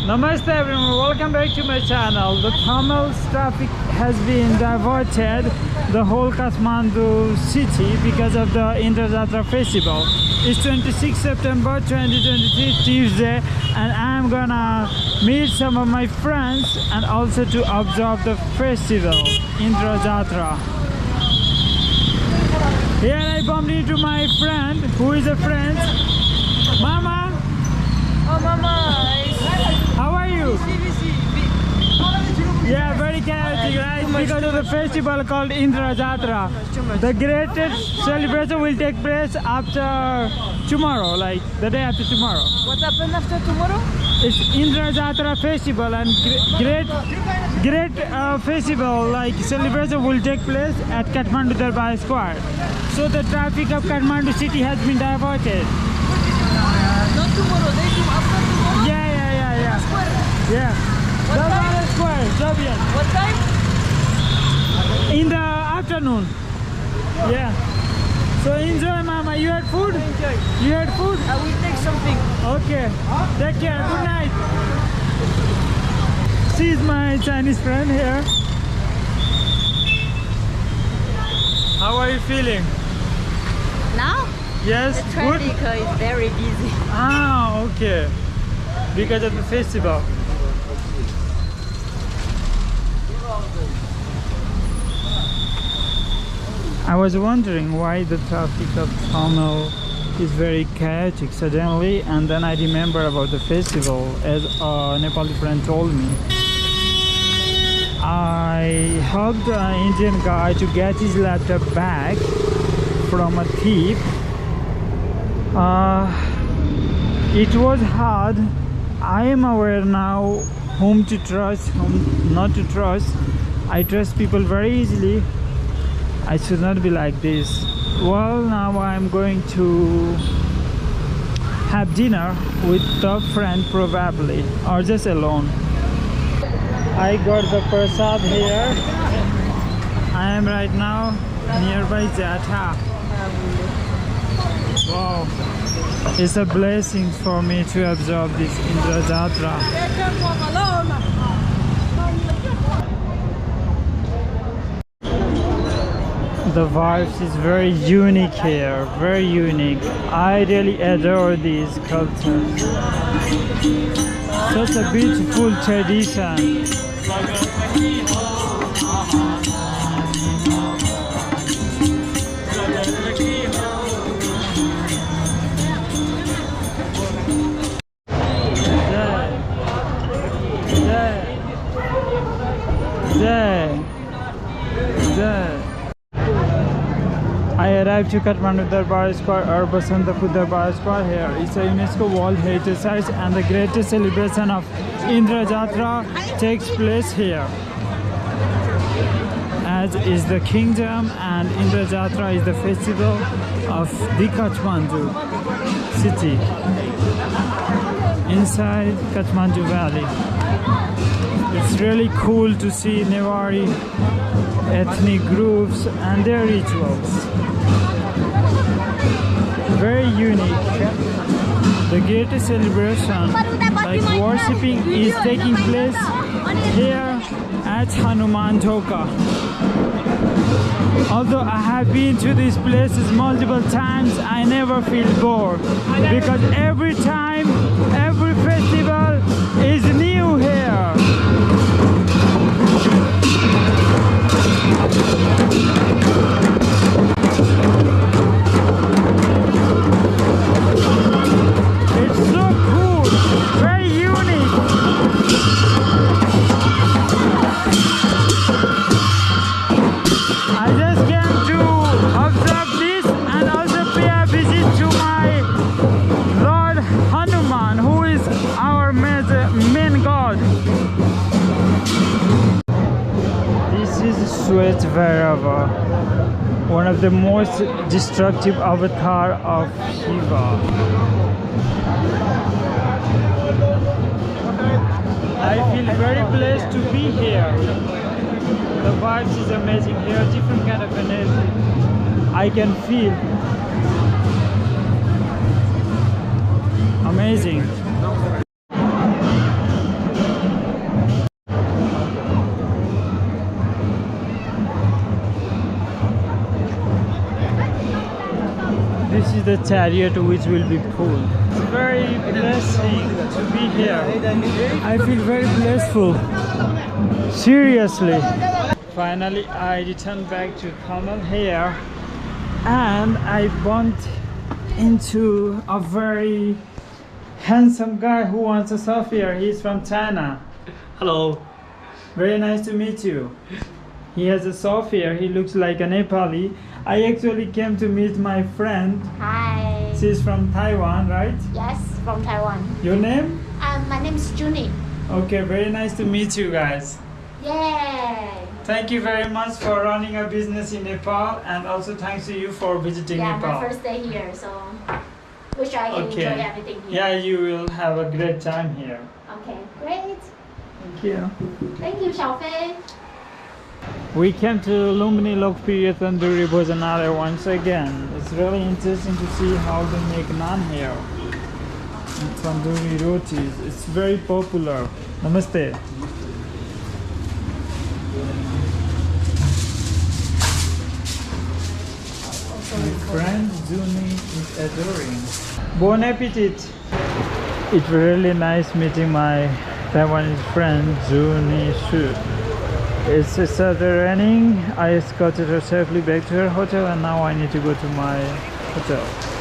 Namaste everyone, welcome back to my channel. The Tamil's traffic has been diverted the whole Kathmandu city because of the Indra Jatra festival. It's 26 September 2023 Tuesday, and I'm gonna meet some of my friends and also to observe the festival Indra Jatra. Here I bumped into my friend who is a friend. Mama! Oh Mama! How are you? Yeah, very chaotic, right? Because of the festival called Indra Jatra. The greatest celebration will take place after tomorrow, like the day after tomorrow. What happened after tomorrow? It's Indra Jatra festival, and great festival like celebration will take place at Kathmandu Darbar Square. So the traffic of Kathmandu city has been diverted. Not tomorrow, day after tomorrow? Yeah. Square? Yeah. What time? Square, Soviet. What time? In the afternoon. Yeah. So enjoy, Mama. You had food? Enjoy. You had food? I will take something. Okay. Take care. Good night. She's my Chinese friend here. How are you feeling? Now? Yes. The Good. traffic is very busy. Ah, okay. Because of the festival. I was wondering why the traffic of Tamil is very chaotic suddenly, and then I remember about the festival as a Nepali friend told me. I helped an Indian guy to get his laptop back from a thief. It was hard. I am aware now whom to trust, whom not to trust. I trust people very easily. I should not be like this. Well, now I'm going to have dinner with a friend probably, or just alone. I got the prasad here. I am right now nearby Jatra. Wow. It's a blessing for me to observe this Indra Jatra. The vibes is very unique here, very unique. I really adore these cultures. Such a beautiful tradition. I arrived to Kathmandu Darbar Square or Basantapur Darbar Square here. It's a UNESCO World Heritage Site, and the greatest celebration of Indra Jatra takes place here. As is the kingdom, and Indra Jatra is the festival of the Kathmandu city inside Kathmandu Valley. It's really cool to see Newari ethnic groups and their rituals. Very unique. The greatest celebration, like worshipping, is taking place here at Hanuman Thoka. Although I have been to these places multiple times, I never feel bored because every time, every festival is new here. It's so cool, very unique. I just came to observe this and also pay a visit to my Lord Hanuman, who is our main god. This is Sweet Vairava, one of the most destructive avatar of Shiva. I feel very blessed to be here. The vibes is amazing here, different kind of energy I can feel. Amazing. the chariot which will be pulled. It's very blessing to be here. I feel very blissful. Seriously. Finally, I returned back to Kamal here, and I bumped into a very handsome guy who wants a selfie. He's from China. Hello. Very nice to meet you. He has a selfie. He looks like a Nepali. I actually came to meet my friend. Hi. She's from Taiwan, right? Yes, from Taiwan. Your name? My name is Junie. Okay, very nice to meet you guys. Yay! Thank you very much for running a business in Nepal, and also thanks to you for visiting Yeah, Nepal. my first day here, so wish I can Okay. enjoy everything here. Yeah, you will have a great time here. Okay, great. Thank you. Thank you, Xiaofei. We came to Lumbini Lokpriya Tandoori Bhojanalaya once again. It's really interesting to see how they make naan here. And tandoori rotis. It's very popular. Namaste. My friend Juni is adoring. Bon appetit! It's really nice meeting my Taiwanese friend Juni Shu. It's started raining. I escorted her safely back to her hotel, and now I need to go to my hotel.